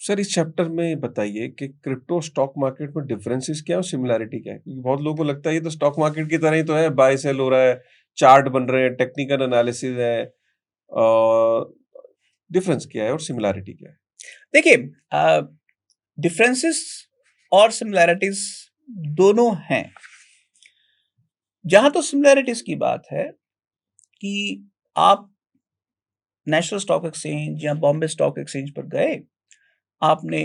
Sir इस chapter में बताइए कि क्रिप्टो स्टॉक मार्केट में डिफरेंसेस क्या है और सिमिलैरिटी क्या है? क्योंकि बहुत लोगों को लगता है ये तो स्टॉक मार्केट की तरह ही तो है, बाय सेल हो रहा है, चार्ट बन रहे हैं, टेक्निकल एनालिसिस है। डिफरेंस क्या है और सिमिलैरिटी क्या है? देखिए, डिफरेंसेस और सिमिलैरिटीज दोनों हैं। जहां तो सिमिलैरिटीज की बात है कि आप नेशनल स्टॉक एक्सचेंज या बॉम्बे स्टॉक एक्सचेंज पर गए, आपने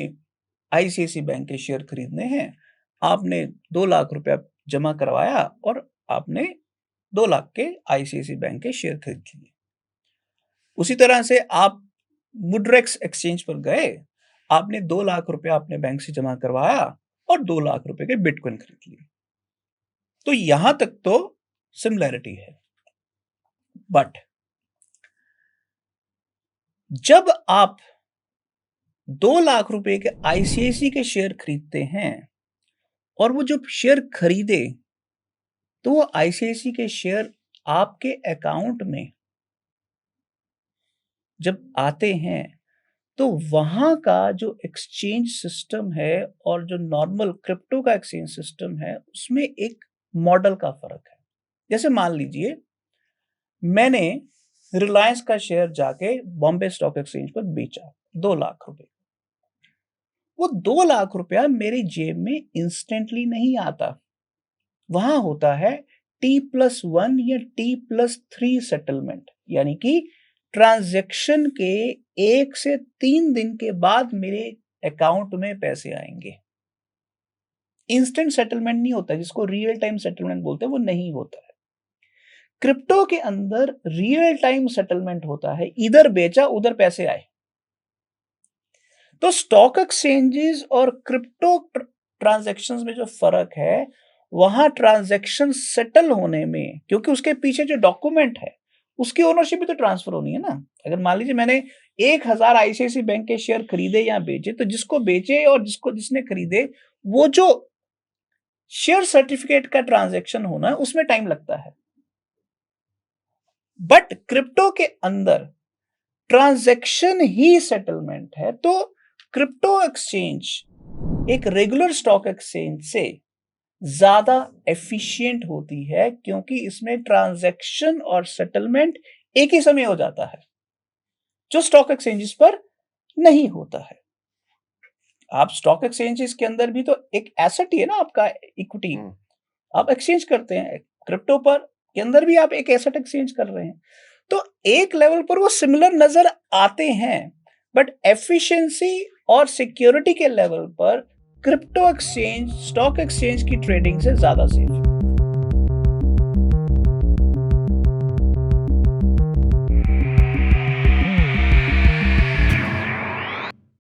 आईसीआईसी बैंक के शेयर खरीदने हैं, आपने 2 लाख रुपया जमा करवाया और आपने 2 लाख के आईसीआईसी बैंक के शेयर खरीद लिए। उसी तरह से आप मुड्रेक्स एक्सचेंज पर गए, आपने 2 लाख रुपया अपने बैंक से जमा करवाया और 2 लाख रुपए के बिटकॉइन खरीद लिए। तो यहां तक तो सिमिलैरिटी है। बट जब आप 2 लाख रुपए के आईसीआईसी के शेयर खरीदते हैं और वो जब शेयर खरीदे तो वो आईसीआईसी के शेयर आपके अकाउंट में जब आते हैं तो वहां का जो एक्सचेंज सिस्टम है और जो नॉर्मल क्रिप्टो का एक्सचेंज सिस्टम है उसमें एक मॉडल का फर्क है। जैसे मान लीजिए मैंने रिलायंस का शेयर जाके बॉम्बे स्टॉक एक्सचेंज पर बेचा 2 लाख रुपए। वो 2 लाख रुपया मेरी जेब में इंस्टेंटली नहीं आता, वहां होता है T+1 या T+3 सेटलमेंट, यानी कि ट्रांजैक्शन के 1 से 3 दिन के बाद मेरे अकाउंट में पैसे आएंगे। इंस्टेंट सेटलमेंट नहीं होता, जिसको रियल टाइम सेटलमेंट बोलते हैं, वो नहीं होता है। क्रिप्टो के अंदर रियल टाइम सेटलमेंट होता है, इधर बेचा उधर पैसे आए। तो स्टॉक एक्सचेंजेस और क्रिप्टो ट्रांजैक्शंस में जो फर्क है, वहां ट्रांजैक्शन सेटल होने में, क्योंकि उसके पीछे जो डॉक्यूमेंट है उसकी ओनरशिप भी तो ट्रांसफर होनी है ना। अगर मान लीजिए मैंने 1,000 आईसीआईसी बैंक के शेयर खरीदे या बेचे, तो जिसको बेचे और जिसने खरीदे, वो जो शेयर सर्टिफिकेट का ट्रांजैक्शन होना है उसमें टाइम लगता है। बट क्रिप्टो के अंदर ट्रांजैक्शन ही सेटलमेंट है। तो क्रिप्टो एक्सचेंज एक रेगुलर स्टॉक एक्सचेंज से ज्यादा एफिशिएंट होती है, क्योंकि इसमें ट्रांजैक्शन और सेटलमेंट एक ही समय हो जाता है, जो स्टॉक एक्सचेंजेस पर नहीं होता है। आप स्टॉक एक्सचेंजेस के अंदर भी तो एक एसेट ही है ना आपका, इक्विटी आप एक्सचेंज करते हैं। क्रिप्टो पर के अंदर भी आप एक एसेट एक्सचेंज कर रहे हैं। तो एक लेवल पर वो सिमिलर नजर आते हैं, बट एफिशिएंसी और सिक्योरिटी के लेवल पर क्रिप्टो एक्सचेंज स्टॉक एक्सचेंज की ट्रेडिंग से ज्यादा सेफ है।